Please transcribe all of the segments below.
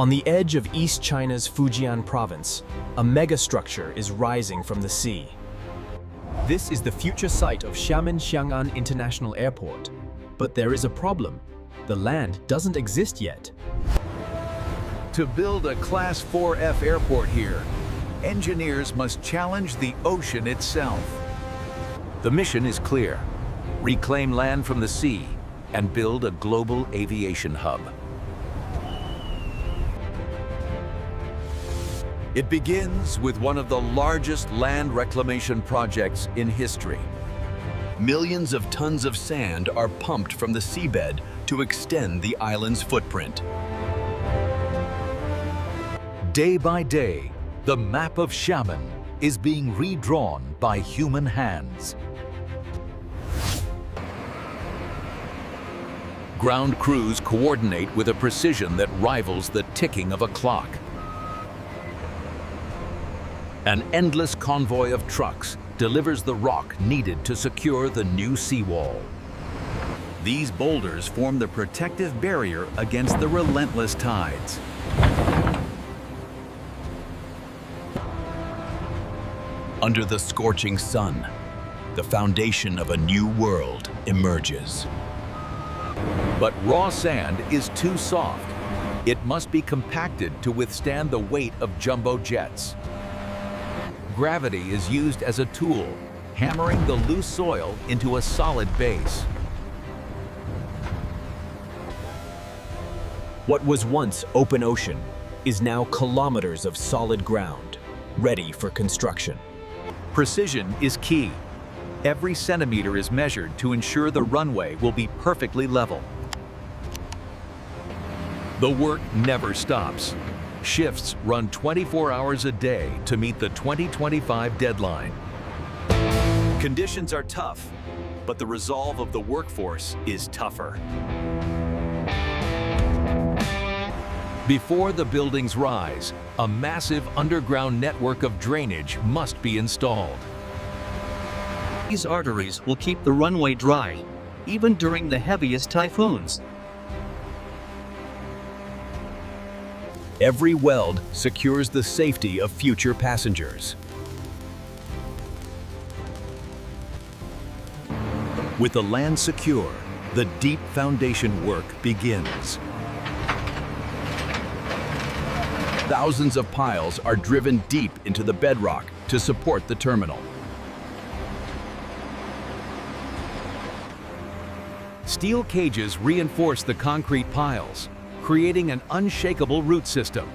On the edge of East China's Fujian province, a megastructure is rising from the sea. This is the future site of Xiamen-Xiang'an International Airport. But there is a problem. The land doesn't exist yet. To build a Class 4F airport here, engineers must challenge the ocean itself. The mission is clear: reclaim land from the sea and build a global aviation hub. It begins with one of the largest land reclamation projects in history. Millions of tons of sand are pumped from the seabed to extend the island's footprint. Day by day, the map of Xiamen is being redrawn by human hands. Ground crews coordinate with a precision that rivals the ticking of a clock. An endless convoy of trucks delivers the rock needed to secure the new seawall. These boulders form the protective barrier against the relentless tides. Under the scorching sun, the foundation of a new world emerges. But raw sand is too soft. It must be compacted to withstand the weight of jumbo jets. Gravity is used as a tool, hammering the loose soil into a solid base. What was once open ocean is now kilometers of solid ground, ready for construction. Precision is key. Every centimeter is measured to ensure the runway will be perfectly level. The work never stops. Shifts run 24 hours a day to meet the 2025 deadline. Conditions are tough, but the resolve of the workforce is tougher. Before the buildings rise, a massive underground network of drainage must be installed. These arteries will keep the runway dry, even during the heaviest typhoons. Every weld secures the safety of future passengers. With the land secure, the deep foundation work begins. Thousands of piles are driven deep into the bedrock to support the terminal. Steel cages reinforce the concrete piles, creating an unshakable root system.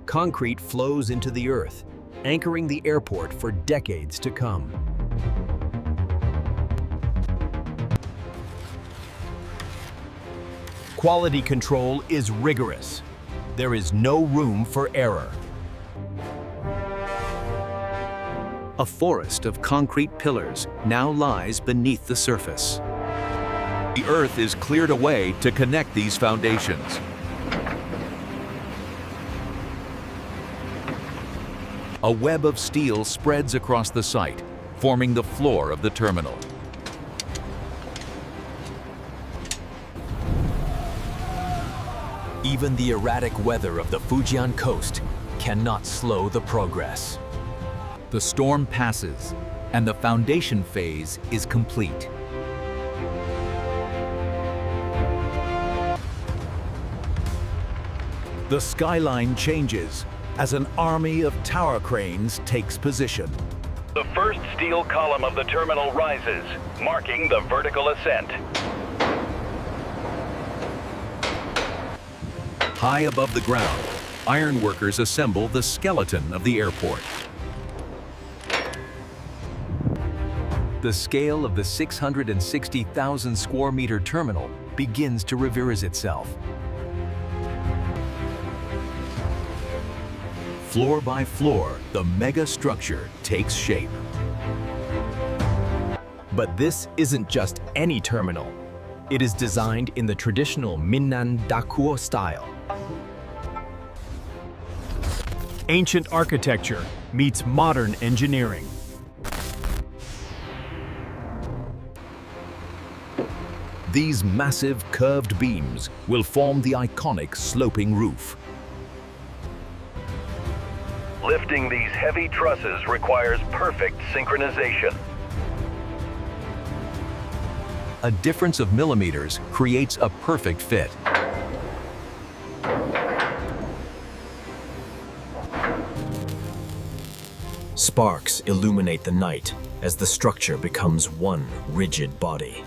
Concrete flows into the earth, anchoring the airport for decades to come. Quality control is rigorous. There is no room for error. A forest of concrete pillars now lies beneath the surface. The earth is cleared away to connect these foundations. A web of steel spreads across the site, forming the floor of the terminal. Even the erratic weather of the Fujian coast cannot slow the progress. The storm passes, and the foundation phase is complete. The skyline changes as an army of tower cranes takes position. The first steel column of the terminal rises, marking the vertical ascent. High above the ground, ironworkers assemble the skeleton of the airport. The scale of the 660,000 square meter terminal begins to reveals itself. Floor by floor, the mega structure takes shape. But this isn't just any terminal. It is designed in the traditional Minnan Dakuo style. Ancient architecture meets modern engineering. These massive curved beams will form the iconic sloping roof. Lifting these heavy trusses requires perfect synchronization. A difference of millimeters creates a perfect fit. Sparks illuminate the night as the structure becomes one rigid body.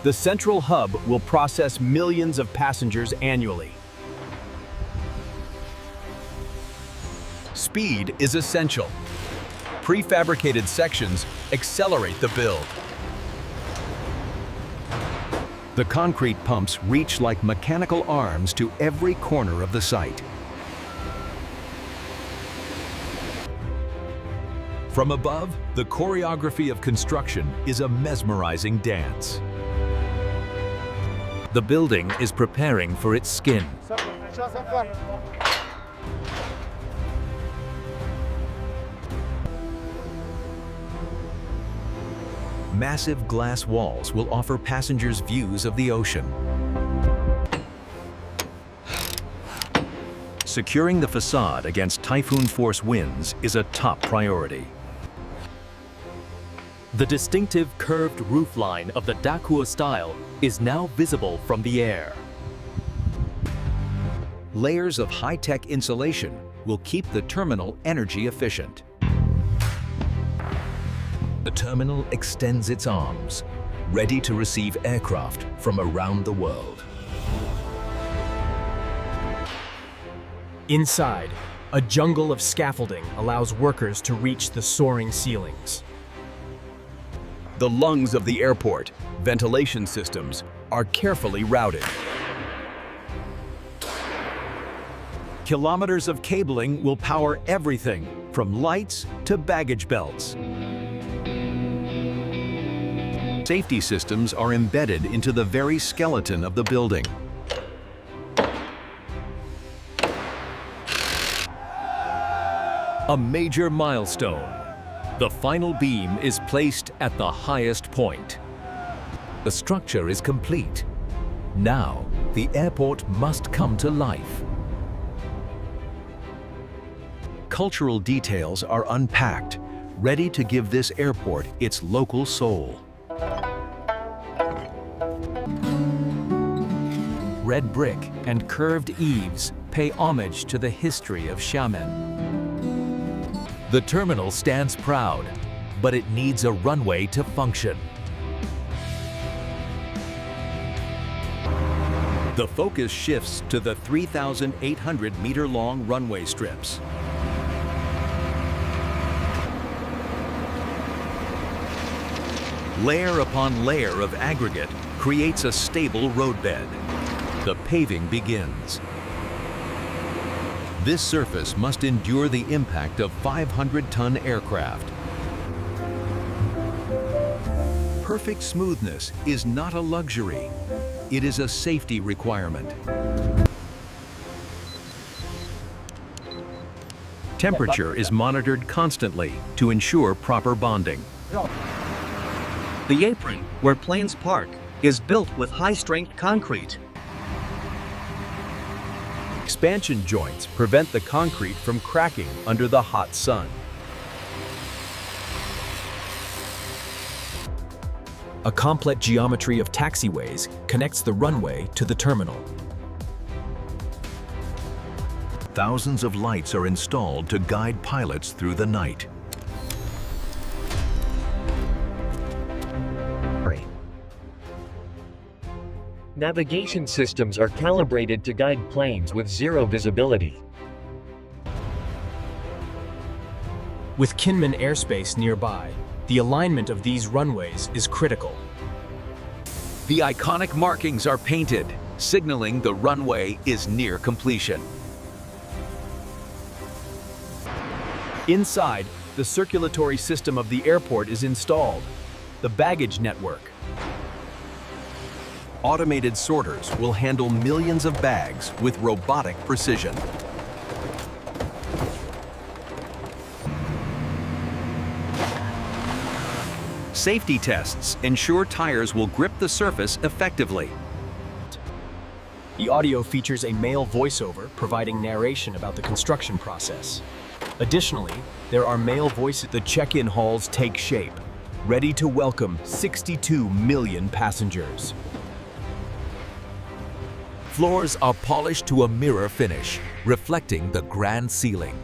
The central hub will process millions of passengers annually. Speed is essential. Prefabricated sections accelerate the build. The concrete pumps reach like mechanical arms to every corner of the site. From above, the choreography of construction is a mesmerizing dance. The building is preparing for its skin. Massive glass walls will offer passengers views of the ocean. Securing the facade against typhoon-force winds is a top priority. The distinctive curved roofline of the Dakuo style is now visible from the air. Layers of high-tech insulation will keep the terminal energy efficient. The terminal extends its arms, ready to receive aircraft from around the world. Inside, a jungle of scaffolding allows workers to reach the soaring ceilings. The lungs of the airport, ventilation systems, are carefully routed. Kilometers of cabling will power everything from lights to baggage belts. Safety systems are embedded into the very skeleton of the building. A major milestone. The final beam is placed at the highest point. The structure is complete. Now, the airport must come to life. Cultural details are unpacked, ready to give this airport its local soul. Red brick and curved eaves pay homage to the history of Xiamen. The terminal stands proud, but it needs a runway to function. The focus shifts to the 3,800-meter-long runway strips. Layer upon layer of aggregate creates a stable roadbed. The paving begins. This surface must endure the impact of 500-ton aircraft. Perfect smoothness is not a luxury. It is a safety requirement. Temperature is monitored constantly to ensure proper bonding. The apron, where planes park, is built with high-strength concrete. Expansion joints prevent the concrete from cracking under the hot sun. A complex geometry of taxiways connects the runway to the terminal. Thousands of lights are installed to guide pilots through the night. Navigation systems are calibrated to guide planes with zero visibility. With Kinmen airspace nearby, the alignment of these runways is critical. The iconic markings are painted, signaling the runway is near completion. Inside, the circulatory system of the airport is installed. The baggage network. Automated sorters will handle millions of bags with robotic precision. Safety tests ensure tires will grip the surface effectively. The audio features a male voiceover providing narration about the construction process. Additionally, there are male voices. The check-in halls take shape, ready to welcome 62 million passengers. Floors are polished to a mirror finish, reflecting the grand ceiling.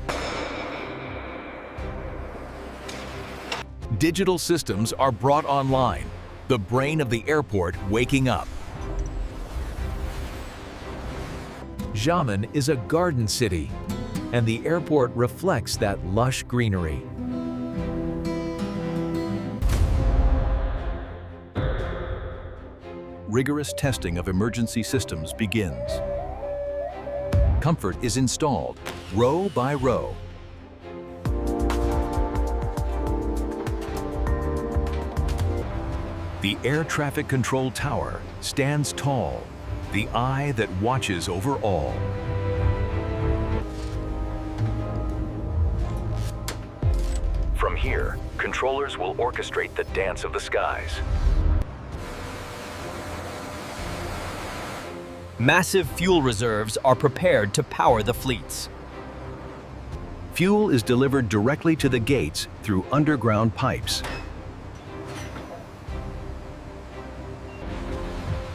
Digital systems are brought online, the brain of the airport waking up. Xiamen is a garden city, and the airport reflects that lush greenery. Rigorous testing of emergency systems begins. Comfort is installed, row by row. The air traffic control tower stands tall, the eye that watches over all. From here, controllers will orchestrate the dance of the skies. Massive fuel reserves are prepared to power the fleets. Fuel is delivered directly to the gates through underground pipes.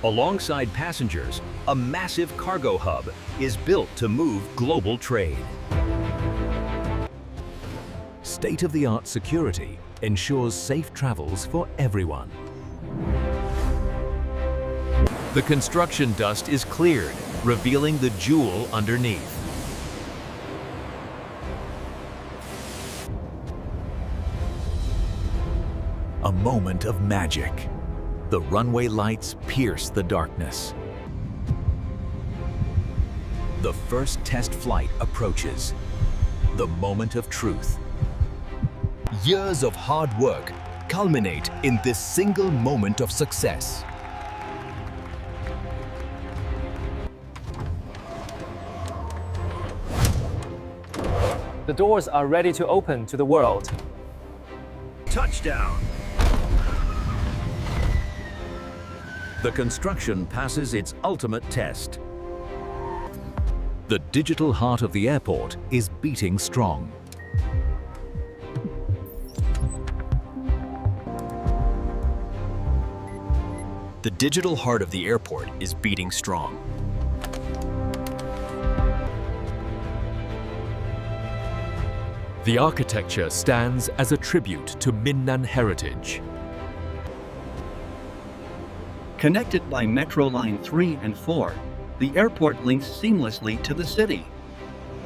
Alongside passengers, a massive cargo hub is built to move global trade. State-of-the-art security ensures safe travels for everyone. The construction dust is cleared, revealing the jewel underneath. A moment of magic. The runway lights pierce the darkness. The first test flight approaches. The moment of truth. Years of hard work culminate in this single moment of success. The doors are ready to open to the world. Touchdown! The construction passes its ultimate test. The digital heart of the airport is beating strong. The digital heart of the airport is beating strong. The architecture stands as a tribute to Minnan heritage. Connected by Metro Line 3 and 4, the airport links seamlessly to the city.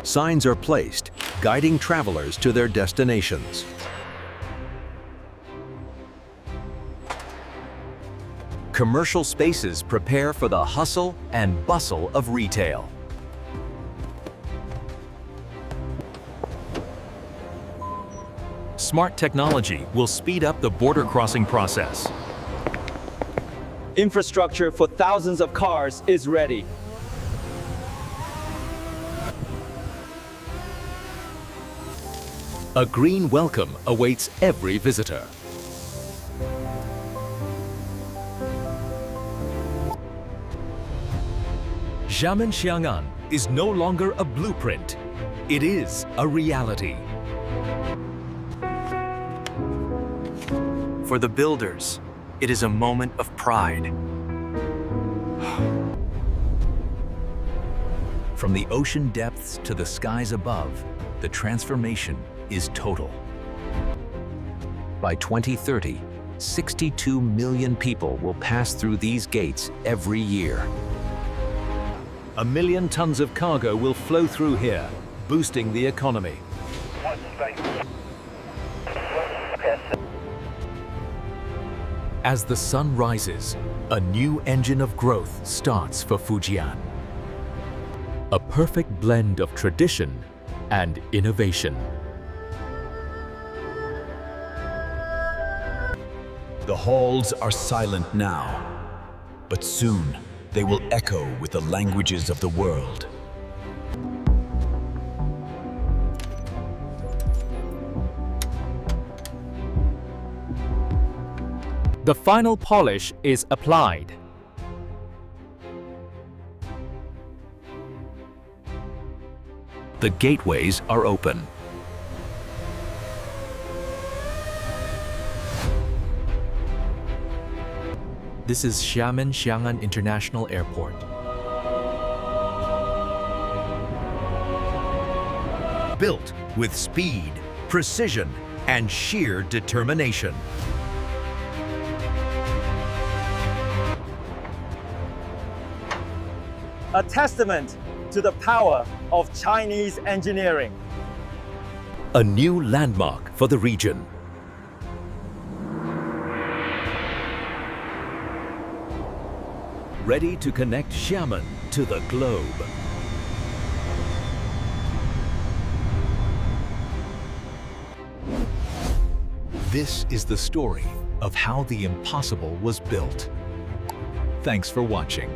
Signs are placed, guiding travelers to their destinations. Commercial spaces prepare for the hustle and bustle of retail. Smart technology will speed up the border crossing process. Infrastructure for thousands of cars is ready. A green welcome awaits every visitor. Xiamen Xiang'an is no longer a blueprint. It is a reality. For the builders, it is a moment of pride. From the ocean depths to the skies above, the transformation is total. By 2030, 62 million people will pass through these gates every year. 1 million tons of cargo will flow through here, boosting the economy. As the sun rises, a new engine of growth starts for Fujian. A perfect blend of tradition and innovation. The halls are silent now, but soon they will echo with the languages of the world. The final polish is applied. The gateways are open. This is Xiamen Xiang'an International Airport. Built with speed, precision, and sheer determination. A testament to the power of Chinese engineering. A new landmark for the region. Ready to connect Xiamen to the globe. This is the story of how the impossible was built. Thanks for watching.